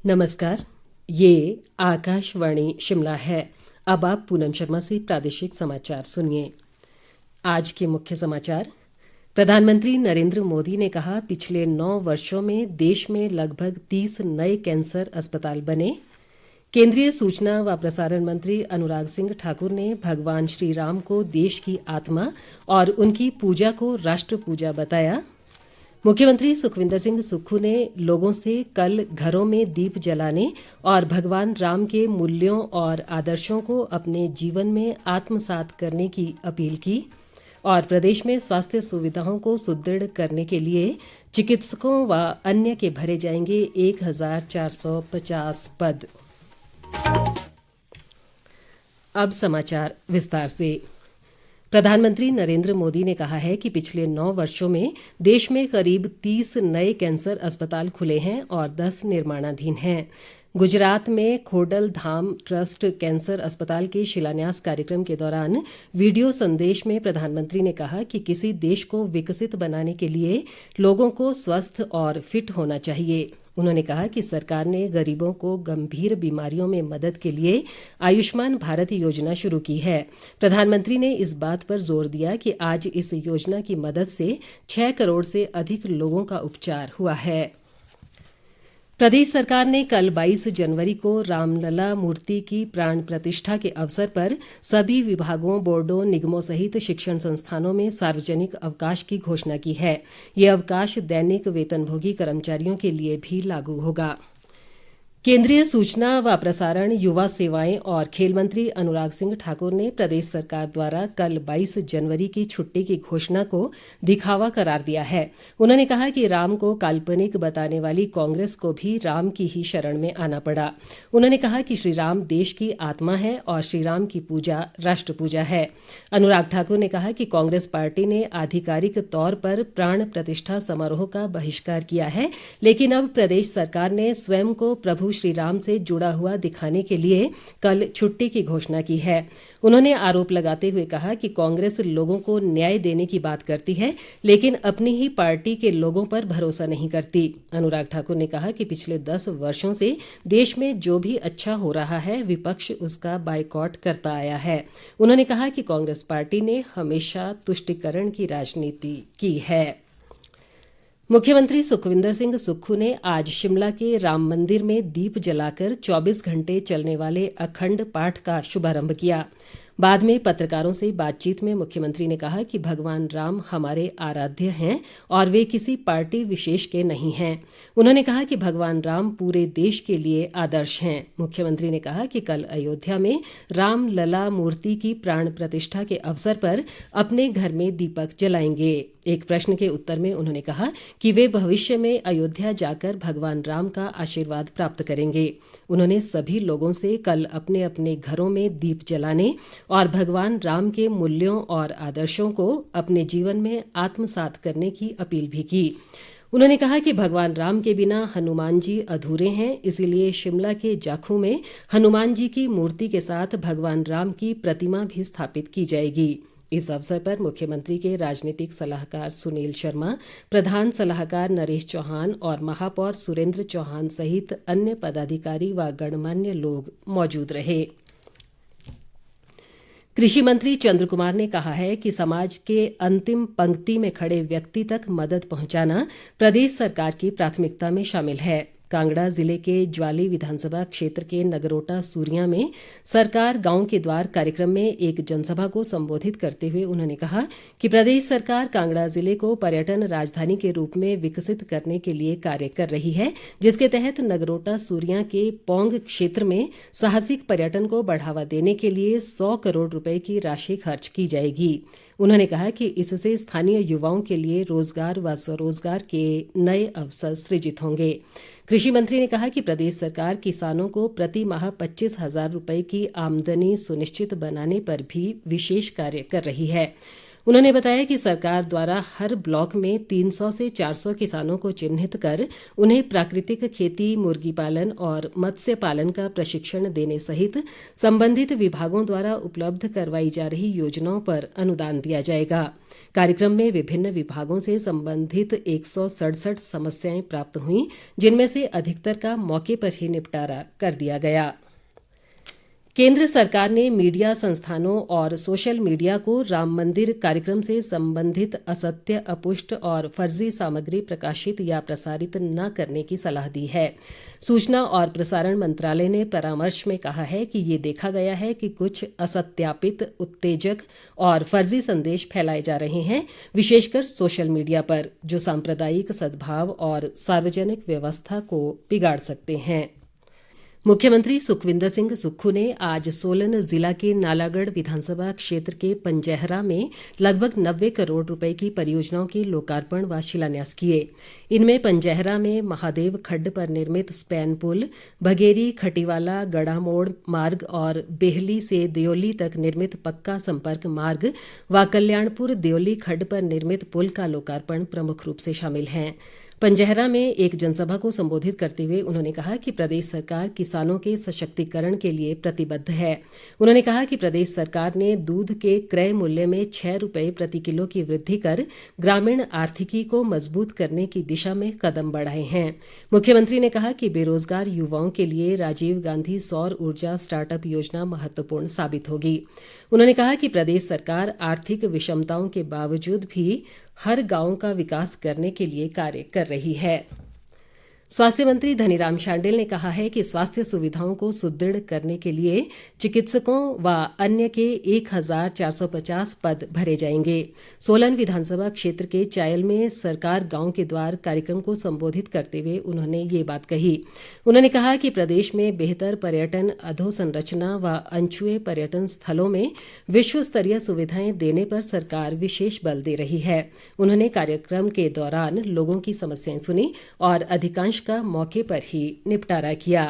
नमस्कार। ये आकाशवाणी शिमला है। अब आप पूनम शर्मा से प्रादेशिक समाचार सुनिए। आज के मुख्य समाचार। प्रधानमंत्री नरेंद्र मोदी ने कहा, पिछले 9 वर्षों में देश में लगभग 30 नए कैंसर अस्पताल बने। केंद्रीय सूचना व प्रसारण मंत्री अनुराग सिंह ठाकुर ने भगवान श्री राम को देश की आत्मा और उनकी पूजा को राष्ट्र पूजा बताया। मुख्यमंत्री सुखविंदर सिंह सुक्खू ने लोगों से कल घरों में दीप जलाने और भगवान राम के मूल्यों और आदर्शों को अपने जीवन में आत्मसात करने की अपील की। और प्रदेश में स्वास्थ्य सुविधाओं को सुदृढ़ करने के लिए चिकित्सकों व अन्य के भरे जाएंगे 1450 पद। अब समाचार विस्तार से। प्रधानमंत्री नरेंद्र मोदी ने कहा है कि पिछले 9 वर्षों में देश में करीब 30 नए कैंसर अस्पताल खुले हैं और 10 निर्माणाधीन हैं। गुजरात में खोडल धाम ट्रस्ट कैंसर अस्पताल के शिलान्यास कार्यक्रम के दौरान वीडियो संदेश में प्रधानमंत्री ने कहा कि किसी देश को विकसित बनाने के लिए लोगों को स्वस्थ और फिट होना चाहिए। उन्होंने कहा कि सरकार ने गरीबों को गंभीर बीमारियों में मदद के लिए आयुष्मान भारत योजना शुरू की है। प्रधानमंत्री ने इस बात पर जोर दिया कि आज इस योजना की मदद से 6 करोड़ से अधिक लोगों का उपचार हुआ है। प्रदेश सरकार ने कल 22 जनवरी को रामलला मूर्ति की प्राण प्रतिष्ठा के अवसर पर सभी विभागों, बोर्डों, निगमों सहित शिक्षण संस्थानों में सार्वजनिक अवकाश की घोषणा की है। ये अवकाश दैनिक वेतनभोगी कर्मचारियों के लिए भी लागू होगा। केंद्रीय सूचना व प्रसारण, युवा सेवाएं और खेल मंत्री अनुराग सिंह ठाकुर ने प्रदेश सरकार द्वारा कल 22 जनवरी की छुट्टी की घोषणा को दिखावा करार दिया है। उन्होंने कहा कि राम को काल्पनिक बताने वाली कांग्रेस को भी राम की ही शरण में आना पड़ा। उन्होंने कहा कि श्री राम देश की आत्मा है और श्री राम की पूजा राष्ट्र पूजा है। अनुराग ठाकुर ने कहा कि कांग्रेस पार्टी ने आधिकारिक तौर पर प्राण प्रतिष्ठा समारोह का बहिष्कार किया है, लेकिन अब प्रदेश सरकार ने स्वयं को प्रभु श्री राम से जुड़ा हुआ दिखाने के लिए कल छुट्टी की घोषणा की है। उन्होंने आरोप लगाते हुए कहा कि कांग्रेस लोगों को न्याय देने की बात करती है, लेकिन अपनी ही पार्टी के लोगों पर भरोसा नहीं करती। अनुराग ठाकुर ने कहा कि पिछले 10 वर्षों से देश में जो भी अच्छा हो रहा है, विपक्ष उसका बायकॉट करता आया है। उन्होंने कहा कि कांग्रेस पार्टी ने हमेशा तुष्टीकरण की राजनीति की है। मुख्यमंत्री सुखविंदर सिंह सुक्खू ने आज शिमला के राम मंदिर में दीप जलाकर 24 घंटे चलने वाले अखंड पाठ का शुभारंभ किया। बाद में पत्रकारों से बातचीत में मुख्यमंत्री ने कहा कि भगवान राम हमारे आराध्य हैं और वे किसी पार्टी विशेष के नहीं हैं। उन्होंने कहा कि भगवान राम पूरे देश के लिए आदर्श हैं। मुख्यमंत्री ने कहा कि कल अयोध्या में राम लला मूर्ति की प्राण प्रतिष्ठा के अवसर पर अपने घर में दीपक जलाएंगे। एक प्रश्न के उत्तर में उन्होंने कहा कि वे भविष्य में अयोध्या जाकर भगवान राम का आशीर्वाद प्राप्त करेंगे। उन्होंने सभी लोगों से कल अपने अपने घरों में दीप जलाने और भगवान राम के मूल्यों और आदर्शों को अपने जीवन में आत्मसात करने की अपील भी की। उन्होंने कहा कि भगवान राम के बिना हनुमान जी अधूरे हैं, इसीलिए शिमला के जाखू में हनुमान जी की मूर्ति के साथ भगवान राम की प्रतिमा भी स्थापित की जाएगी। इस अवसर पर मुख्यमंत्री के राजनीतिक सलाहकार सुनील शर्मा, प्रधान सलाहकार नरेश चौहान और महापौर सुरेंद्र चौहान सहित अन्य पदाधिकारी व गणमान्य लोग मौजूद रहे। कृषि मंत्री चंद्र कुमार ने कहा है कि समाज के अंतिम पंक्ति में खड़े व्यक्ति तक मदद पहुंचाना प्रदेश सरकार की प्राथमिकता में शामिल है। कांगड़ा जिले के ज्वाली विधानसभा क्षेत्र के नगरोटा सूरियां में सरकार गांव के द्वार कार्यक्रम में एक जनसभा को संबोधित करते हुए उन्होंने कहा कि प्रदेश सरकार कांगड़ा जिले को पर्यटन राजधानी के रूप में विकसित करने के लिए कार्य कर रही है, जिसके तहत नगरोटा सूरियां के पौंग क्षेत्र में साहसिक पर्यटन को बढ़ावा देने के लिए 100 करोड़ रुपए की राशि खर्च की जाएगी। उन्होंने कहा कि इससे स्थानीय युवाओं के लिए रोजगार व स्वरोजगार के नए अवसर सृजित होंगे। कृषि मंत्री ने कहा कि प्रदेश सरकार किसानों को प्रति माह 25,000 रुपए की आमदनी सुनिश्चित बनाने पर भी विशेष कार्य कर रही है। उन्होंने बताया कि सरकार द्वारा हर ब्लॉक में 300 से 400 किसानों को चिन्हित कर उन्हें प्राकृतिक खेती, मुर्गी पालन और मत्स्य पालन का प्रशिक्षण देने सहित संबंधित विभागों द्वारा उपलब्ध करवाई जा रही योजनाओं पर अनुदान दिया जाएगा। कार्यक्रम में विभिन्न विभागों से संबंधित 167 समस्याएं प्राप्त हुईं, जिनमें से अधिकतर का मौके पर ही निपटारा कर दिया गया। केंद्र सरकार ने मीडिया संस्थानों और सोशल मीडिया को राम मंदिर कार्यक्रम से संबंधित असत्य, अपुष्ट और फर्जी सामग्री प्रकाशित या प्रसारित न करने की सलाह दी है। सूचना और प्रसारण मंत्रालय ने परामर्श में कहा है कि ये देखा गया है कि कुछ असत्यापित, उत्तेजक और फर्जी संदेश फैलाए जा रहे हैं, विशेषकर सोशल मीडिया पर, जो सांप्रदायिक सद्भाव और सार्वजनिक व्यवस्था को बिगाड़ सकते हैं। मुख्यमंत्री सुखविंदर सिंह सुक्खू ने आज सोलन जिला के नालागढ़ विधानसभा क्षेत्र के पंजहरा में लगभग 90 करोड़ रुपए की परियोजनाओं के लोकार्पण व शिलान्यास किए। इनमें पंजहरा में महादेव खड्ड पर निर्मित स्पैन पुल, भगेरी खटीवाला गड़ा मोड़ मार्ग और बेहली से दयोली तक निर्मित पक्का संपर्क मार्ग व कल्याणपुर दयोली खड्ड पर निर्मित पुल का लोकार्पण प्रमुख रूप से शामिल हैं। पंजहरा में एक जनसभा को संबोधित करते हुए उन्होंने कहा कि प्रदेश सरकार किसानों के सशक्तिकरण के लिए प्रतिबद्ध है। उन्होंने कहा कि प्रदेश सरकार ने दूध के क्रय मूल्य में 6 रुपये प्रति किलो की वृद्धि कर ग्रामीण आर्थिकी को मजबूत करने की दिशा में कदम बढ़ाए हैं। मुख्यमंत्री ने कहा कि बेरोजगार युवाओं के लिए राजीव गांधी सौर ऊर्जा स्टार्टअप योजना महत्वपूर्ण साबित होगी। उन्होंने कहा कि प्रदेश सरकार आर्थिक विषमताओं के बावजूद भी हर गांव का विकास करने के लिए कार्य कर रही है। स्वास्थ्य मंत्री धनीराम शांडिल ने कहा है कि स्वास्थ्य सुविधाओं को सुदृढ़ करने के लिए चिकित्सकों व अन्य के 1450 पद भरे जाएंगे। सोलन विधानसभा क्षेत्र के चायल में सरकार गांव के द्वार कार्यक्रम को संबोधित करते हुए उन्होंने ये बात कही। उन्होंने कहा कि प्रदेश में बेहतर पर्यटन अधोसंरचना व अनछुए पर्यटन स्थलों में विश्व स्तरीय सुविधाएं देने पर सरकार विशेष बल दे रही है। उन्होंने कार्यक्रम के दौरान लोगों की समस्याएं सुनी और अधिकांश का मौके पर ही निपटारा किया।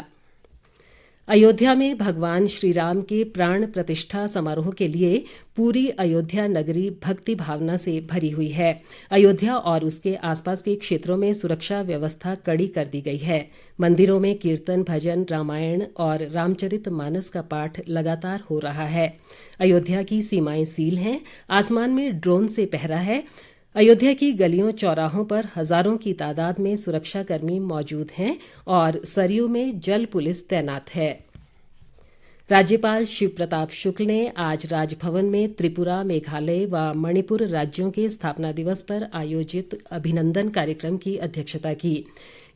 अयोध्या में भगवान श्री राम के प्राण प्रतिष्ठा समारोह के लिए पूरी अयोध्या नगरी भक्ति भावना से भरी हुई है। अयोध्या और उसके आसपास के क्षेत्रों में सुरक्षा व्यवस्था कड़ी कर दी गई है। मंदिरों में कीर्तन, भजन, रामायण और रामचरितमानस का पाठ लगातार हो रहा है। अयोध्या की सीमाएं सील हैं। आसमान में ड्रोन से पहरा है। अयोध्या की गलियों चौराहों पर हजारों की तादाद में सुरक्षाकर्मी मौजूद हैं और सरयू में जल पुलिस तैनात है। राज्यपाल शिव प्रताप शुक्ल ने आज राजभवन में त्रिपुरा, मेघालय व मणिपुर राज्यों के स्थापना दिवस पर आयोजित अभिनंदन कार्यक्रम की अध्यक्षता की।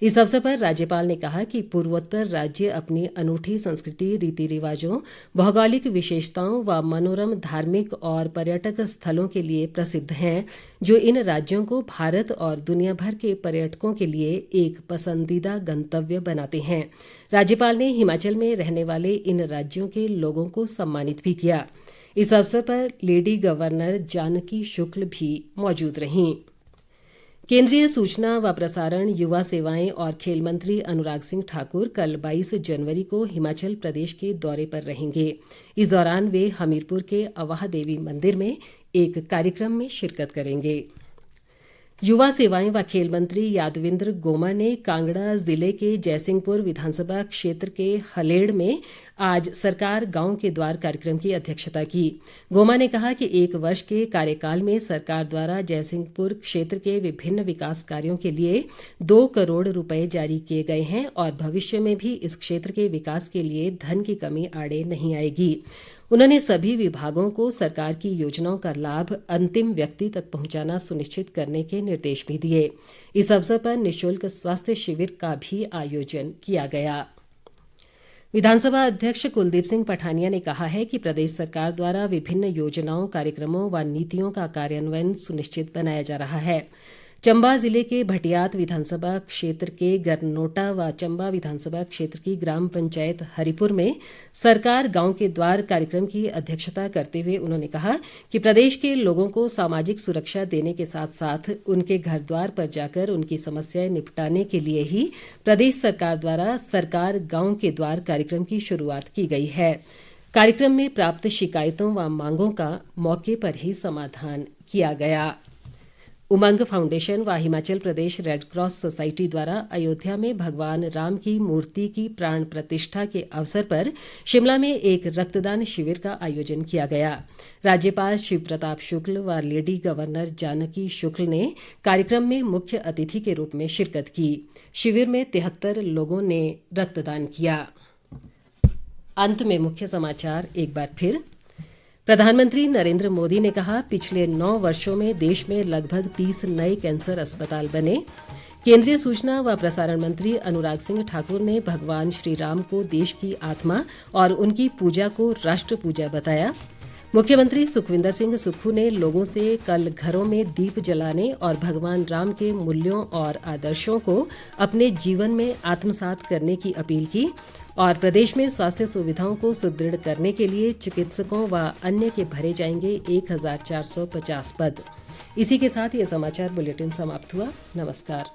इस अवसर पर राज्यपाल ने कहा कि पूर्वोत्तर राज्य अपनी अनूठी संस्कृति, रीति रिवाजों, भौगोलिक विशेषताओं व मनोरम धार्मिक और पर्यटक स्थलों के लिए प्रसिद्ध हैं, जो इन राज्यों को भारत और दुनिया भर के पर्यटकों के लिए एक पसंदीदा गंतव्य बनाते हैं। राज्यपाल ने हिमाचल में रहने वाले इन राज्यों के लोगों को सम्मानित भी किया। इस अवसर पर लेडी गवर्नर जानकी शुक्ल भी मौजूद रहीं। केंद्रीय सूचना व प्रसारण, युवा सेवाएं और खेल मंत्री अनुराग सिंह ठाकुर कल 22 जनवरी को हिमाचल प्रदेश के दौरे पर रहेंगे। इस दौरान वे हमीरपुर के अवाह देवी मंदिर में एक कार्यक्रम में शिरकत करेंगे। युवा सेवाएं व खेल मंत्री यादविंद्र गोमा ने कांगड़ा जिले के जयसिंहपुर विधानसभा क्षेत्र के हलेड़ में आज सरकार गांव के द्वार कार्यक्रम की अध्यक्षता की। गोमा ने कहा कि 1 वर्ष के कार्यकाल में सरकार द्वारा जयसिंहपुर क्षेत्र के विभिन्न विकास कार्यों के लिए 2 करोड़ रुपए जारी किए गए हैं और भविष्य में भी इस क्षेत्र के विकास के लिए धन की कमी आड़े नहीं आएगी। उन्होंने सभी विभागों को सरकार की योजनाओं का लाभ अंतिम व्यक्ति तक पहुंचाना सुनिश्चित करने के निर्देश भी दिए। इस अवसर पर निःशुल्क स्वास्थ्य शिविर का भी आयोजन किया गया। विधानसभा अध्यक्ष कुलदीप सिंह पठानिया ने कहा है कि प्रदेश सरकार द्वारा विभिन्न योजनाओं, कार्यक्रमों व नीतियों का कार्यान्वयन सुनिश्चित बनाया जा रहा है। चंबा जिले के भटियात विधानसभा क्षेत्र के गरनोटा व चंबा विधानसभा क्षेत्र की ग्राम पंचायत हरिपुर में सरकार गांव के द्वार कार्यक्रम की अध्यक्षता करते हुए उन्होंने कहा कि प्रदेश के लोगों को सामाजिक सुरक्षा देने के साथ साथ उनके घर द्वार पर जाकर उनकी समस्याएं निपटाने के लिए ही प्रदेश सरकार द्वारा सरकार गांव के द्वार कार्यक्रम की शुरुआत की गई है। कार्यक्रम में प्राप्त शिकायतों व मांगों का मौके पर ही समाधान किया गया। उमंग फाउंडेशन व हिमाचल प्रदेश रेडक्रॉस सोसाइटी द्वारा अयोध्या में भगवान राम की मूर्ति की प्राण प्रतिष्ठा के अवसर पर शिमला में एक रक्तदान शिविर का आयोजन किया गया। राज्यपाल शिव प्रताप शुक्ल व लेडी गवर्नर जानकी शुक्ल ने कार्यक्रम में मुख्य अतिथि के रूप में शिरकत की। शिविर में 73 लोगों ने रक्तदान किया। अंत में मुख्य समाचार एक बार फिर। प्रधानमंत्री नरेंद्र मोदी ने कहा, पिछले 9 वर्षों में देश में लगभग 30 नए कैंसर अस्पताल बने। केंद्रीय सूचना व प्रसारण मंत्री अनुराग सिंह ठाकुर ने भगवान श्री राम को देश की आत्मा और उनकी पूजा को राष्ट्र पूजा बताया। मुख्यमंत्री सुखविंदर सिंह सुक्खू ने लोगों से कल घरों में दीप जलाने और भगवान राम के मूल्यों और आदर्शों को अपने जीवन में आत्मसात करने की अपील की। और प्रदेश में स्वास्थ्य सुविधाओं को सुदृढ़ करने के लिए चिकित्सकों व अन्य के भरे जाएंगे 1450 पद। इसी के साथ ये समाचार बुलेटिन समाप्त हुआ। नमस्कार।